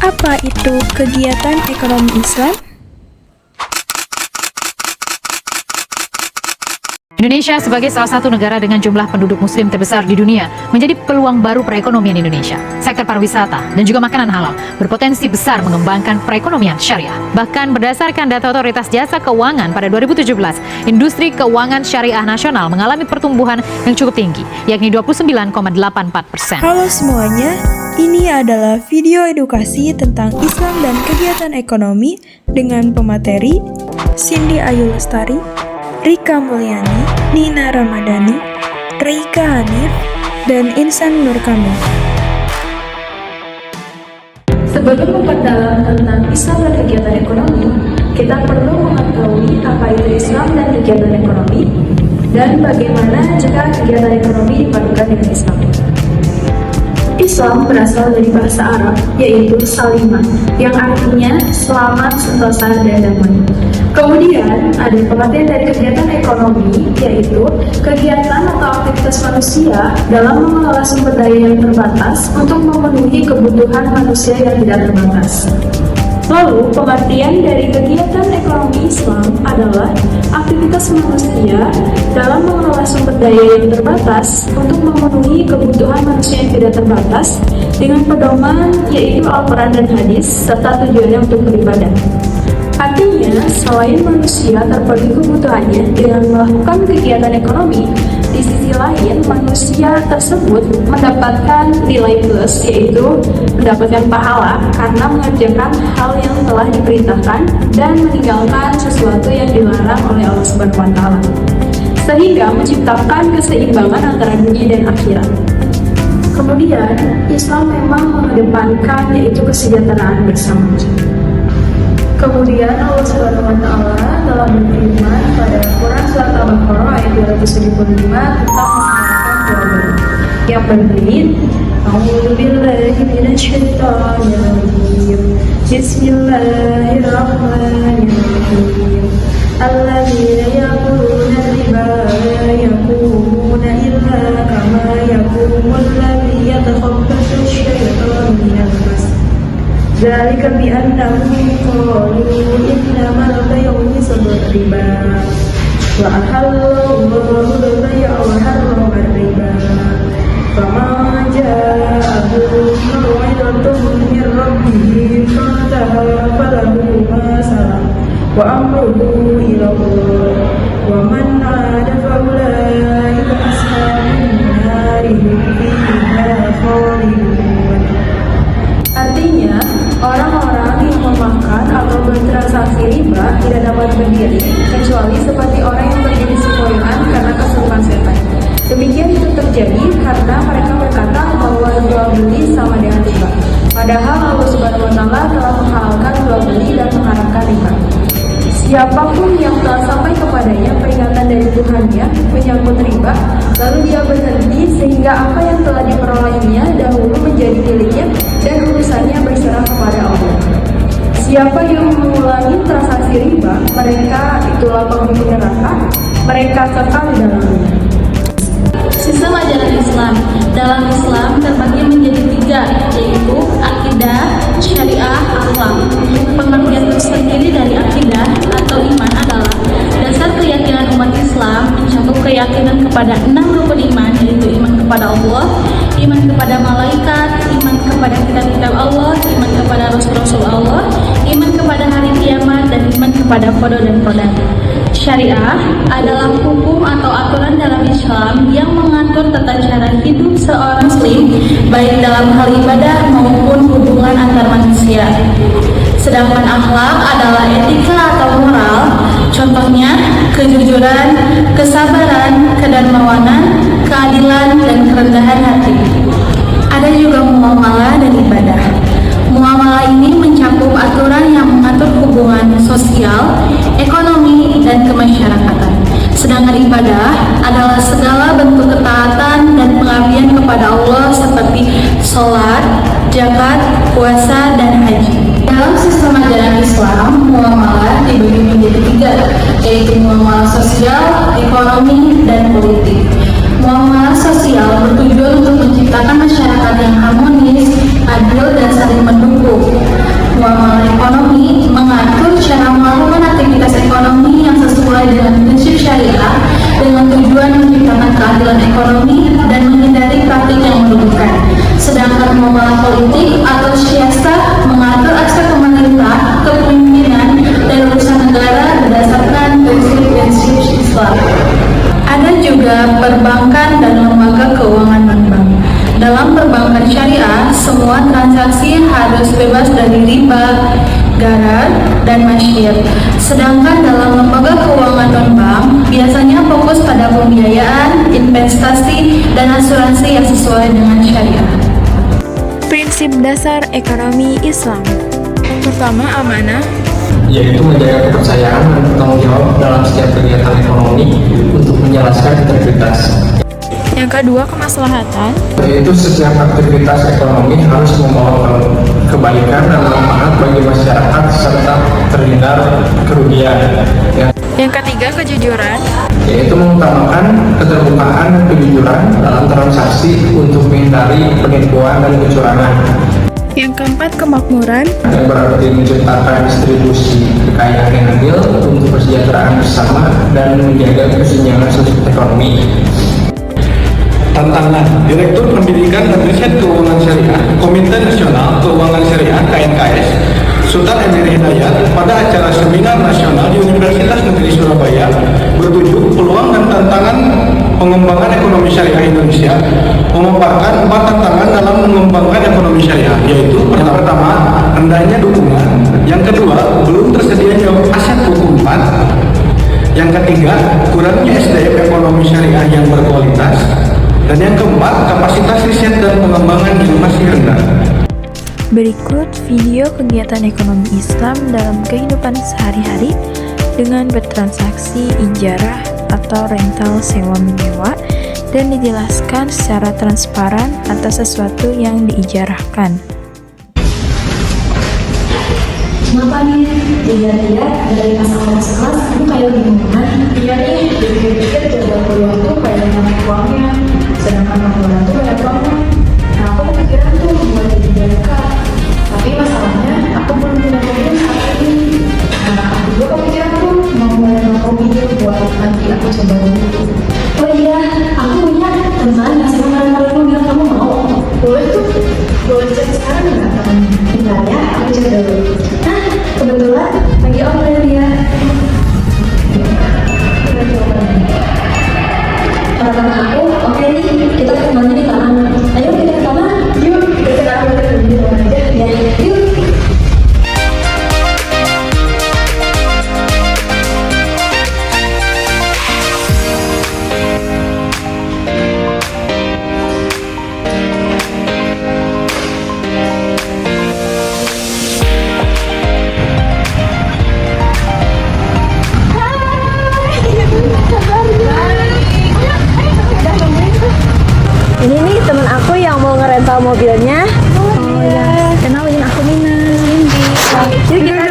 Apa itu kegiatan ekonomi Islam? Indonesia sebagai salah satu negara dengan jumlah penduduk muslim terbesar di dunia menjadi peluang baru perekonomian Indonesia. Sektor pariwisata dan juga makanan halal berpotensi besar mengembangkan perekonomian syariah. Bahkan berdasarkan data Otoritas Jasa Keuangan pada 2017, industri keuangan syariah nasional mengalami pertumbuhan yang cukup tinggi, yakni 29,84%. Halo semuanya, ini adalah video edukasi tentang Islam dan kegiatan ekonomi dengan pemateri Cindy Ayu Lestari, Rika Mulyani, Nina Ramadhani, Reika Hanif, dan Insan Nur Kamil. Sebelum memperdalam tentang Islam dan kegiatan ekonomi, kita perlu mengetahui apa itu Islam dan kegiatan ekonomi, dan bagaimana jika kegiatan ekonomi dipadukan dengan Islam. Islam berasal dari bahasa Arab, yaitu salimah, yang artinya selamat, sentosa, dan damai. Kemudian, ada pengertian dari kegiatan ekonomi, yaitu kegiatan atau aktivitas manusia dalam mengelola sumber daya yang terbatas untuk memenuhi kebutuhan manusia yang tidak terbatas. Lalu, pengertian dari kegiatan ekonomi Islam adalah aktivitas manusia dalam mengelola sumber daya yang terbatas untuk memenuhi kebutuhan manusia yang tidak terbatas dengan pedoman yaitu Al-Quran dan Hadis serta tujuannya untuk beribadah. Artinya, selain manusia terpenuhi kebutuhannya dengan melakukan kegiatan ekonomi, di sisi lain manusia tersebut mendapatkan nilai plus, yaitu mendapatkan pahala karena mengerjakan hal yang telah diperintahkan dan meninggalkan sesuatu yang dilarang oleh Allah Subhanahu wa Ta'ala, sehingga menciptakan keseimbangan antara dunia dan akhirat. Kemudian, Islam memang mengedepankan yaitu kesejahteraan bersama. Kemudian Allah Subhanahu wa Ta'ala telah berfirman pada Quran Surat Al-Baqarah ayat 275 tentang mengharamkan jual beli yang berbunyi A'udzubillahi minasyaitonir rajim. Bismillahirrahmanirrahim. Alladzina ya'kuluna riba la yaqumuna illa kama yaqumu alladzi yatakhabbathu asy-syaitanu minal mas. Dzalika bi'annahum qalu innamal bay'u mislu riba wa ahallallahu al-bay'a wa harrama riba faman ja'ahu maw'idatun min rabbih fantaha falahu ma salaf wa amruhu ila Allah wa man 'ada fa ulaika ashabun nari hum fiha khalidun. Artinya, orang-orang yang memakan atau bertransaksi riba tidak dapat berdiri, kecuali seperti orang yang terjadi sempoyongan karena kesurupan setan. Demikian itu terjadi karena mereka berkata bahwa jual beli sama dengan riba. Padahal Allah Subhanahu wa Ta'ala telah menghalalkan jual beli dan mengharamkan riba. Siapapun yang telah sampai kepadanya peringatan dari Tuhannya menyangkut riba, lalu dia berhenti sehingga apa yang telah diperolehnya dahulu menjadi miliknya dan urusannya berserah kepada Allah. Siapa yang mengulangi transaksi riba, mereka itulah penghuni neraka, mereka kekal di dalamnya. Sistem ajaran Islam. Dalam Islam terbagi menjadi tiga, yaitu akidah, syariah, akhlak. Pengertian tersendiri dari akidah atau iman adalah dasar keyakinan umat Islam mencakup keyakinan kepada 6 rukun iman, yaitu iman kepada Allah, iman kepada malaikat, iman kepada kitab-kitab Allah, iman kepada rasul-rasul Allah, iman kepada hari kiamat, dan iman kepada qada dan qadar. Syariah adalah hukum atau aturan dalam Islam yang mengatur tata cara hidup seorang muslim baik dalam hal ibadah maupun hubungan antar manusia. Sedangkan akhlak adalah etika atau moral, contohnya kejujuran, kesabaran, kedermawanan, keadilan, dan kerendahan hati. Ada juga muamalah dan ibadah. Muamalah ini mencakup aturan yang mengatur hubungan sosial, ekonomi, dan kemasyarakatan. Sedangkan ibadah adalah segala bentuk ketaatan dan pengabdian kepada Allah seperti sholat, zakat, puasa, dan haji. Dalam sistem ajaran Islam, muamalah dibagi menjadi tiga, yaitu muamalah sosial, ekonomi, dan politik. Muamalah sosial bertujuan untuk menciptakan masyarakat yang harmonis, adil, dan saling mendukung. harus bebas dari riba, garar, dan masyir. Sedangkan dalam lembaga keuangan non-bank biasanya fokus pada pembiayaan, investasi, dan asuransi yang sesuai dengan syariah. Prinsip dasar ekonomi Islam. Pertama, amanah. Yaitu menjaga kepercayaan dan bertanggung jawab dalam setiap kegiatan ekonomi untuk menjelaskan integritas. Yang kedua, kemaslahatan. Yaitu setiap aktivitas ekonomi harus membawa kebaikan dan manfaat bagi masyarakat serta terhindar kerugian. Yang ketiga, kejujuran. Yaitu mengutamakan keterbukaan dan kejujuran dalam transaksi untuk menghindari penipuan dan kecurangan. Yang keempat, kemakmuran. Yang berarti menciptakan distribusi kekayaan yang adil untuk kesejahteraan bersama dan menjaga kesenjangan sosial ekonomi. Tantangan Direktur Pendidikan dan Riset Keuangan Syariah Komite Nasional Keuangan Syariah KNKS Sultan Emir Hidayat pada acara Seminar Nasional di Universitas Negeri Surabaya bertajuk Peluang dan Tantangan Pengembangan Ekonomi Syariah Indonesia memaparkan 4 tantangan dalam mengembangkan ekonomi syariah, yaitu yang pertama, rendahnya dukungan, yang kedua, belum tersedianya aset buku 4, yang ketiga, kurangnya SDM ekonomi syariah yang berkualitas, dan yang keempat, kapasitas riset dan pengembangan yang masih rendah. Berikut video kegiatan ekonomi Islam dalam kehidupan sehari-hari dengan bertransaksi ijarah atau rental sewa-menyewa dan dijelaskan secara transparan atas sesuatu yang diijarahkan. Kenapa nih dilihat-lihat dari pasangan sekelas aku kayak bingungan? Iya nih, dipikir-pikir jadwal kuliah tuh kayak banyak uangnya, sedangkan pengeluaran tuh banyak uangnya. Nah aku kepikiran tuh buat jadi BMK, tapi masalahnya aku belum punya mobil saat ini. Nah aku juga kepikiran tuh mau mulai mobil buat nanti aku coba dulu. Oh iya, aku punya teman yang senang rental mobil, kamu mau? Boleh tuh, boleh cek sekarang nggak teman? Bentar ya, aku cek dulu. Nah, kebetulan lagi online dia. Teman aku, oke nih, kita ketemuannya di taman. Ayo kita ke taman. Yuk, kita sekarang ketemu di taman aja. Ya, yuk. Ini nih teman aku yang mau ngerental mobilnya. Oh iya. Kenalin aku Nina. Cindy. Jadi kita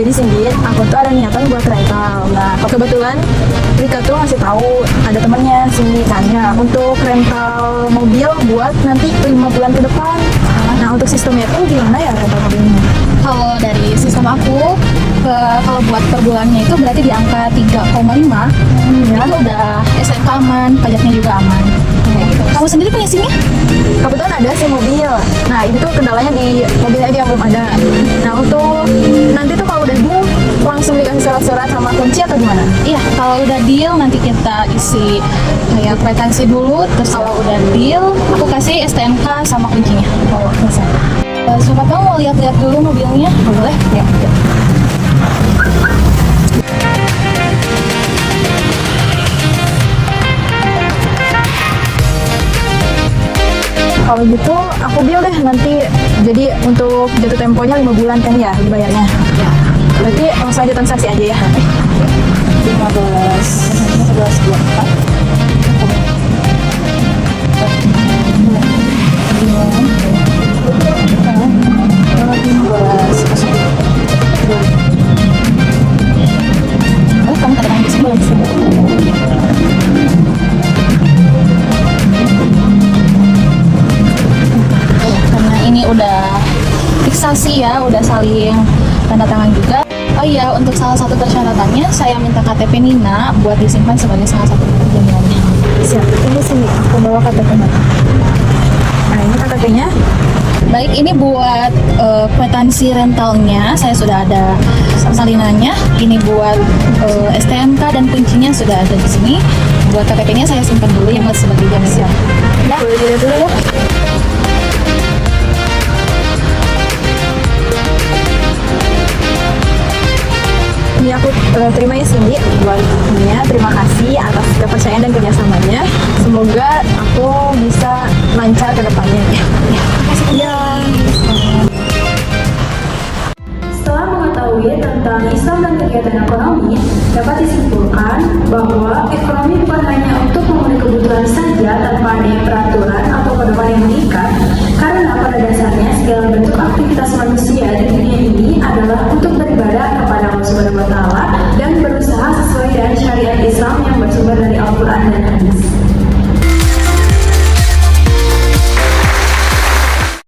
Jadi Cindy, aku tuh ada niatan buat rental. Nah, kebetulan Rika tuh ngasih tahu ada temannya Cindy tanya untuk rental mobil buat nanti 5 bulan ke depan. Nah, untuk sistemnya tuh gimana ya rental mobilnya? Kalau dari sistem aku, kalau buat per bulannya itu berarti di angka 3,5. Ya. Itu udah SNK aman, pajaknya juga aman. Gitu. Kamu sendiri punya SIM-nya? Kebetulan ada sih mobil. Nah, itu tuh kendalanya di mobil aja yang belum ada. Nah, untuk nanti tuh kalau udah deal langsung dikasih surat-surat sama kunci atau gimana? Iya, kalau udah deal nanti kita isi kayak kwitansi dulu. Terus kalau udah deal, aku kasih STNK sama kuncinya. Oh, bisa. Siapa tahu mau lihat-lihat dulu mobilnya? Boleh? Ya. Kalau gitu aku deal deh nanti. Jadi untuk jatuh temponya 5 bulan kan ya dibayarnya. Ya. Berarti langsung aja transaksi aja ya. 15. Kamu kata nanti sebelum. Karena ini udah fiksasi ya, udah saling tanda tangan juga. Oh iya, untuk salah satu persyaratannya saya minta KTP Nina buat disimpan sebagai salah satu jaminannya. Siap. Ini sini aku bawa KTP-nya. Nah, ini KTP-nya. Baik, ini buat kwitansi rentalnya saya sudah ada salinannya. Ini buat STNK dan kuncinya sudah ada di sini. Buat KTP-nya saya simpan dulu yang sebagai jaminan. Boleh dilihat dulu ya. Terima ya Cindy buat ini. Terima kasih atas kepercayaan dan kerjasamanya. Semoga aku bisa lancar ke depannya ya. Ya. Setelah mengetahui tentang Islam dan kegiatan ekonomi, dapat disimpulkan bahwa ekonomi bukan hanya untuk memenuhi kebutuhan saja tanpa adanya peraturan atau pedoman yang mengikat, karena pada dasarnya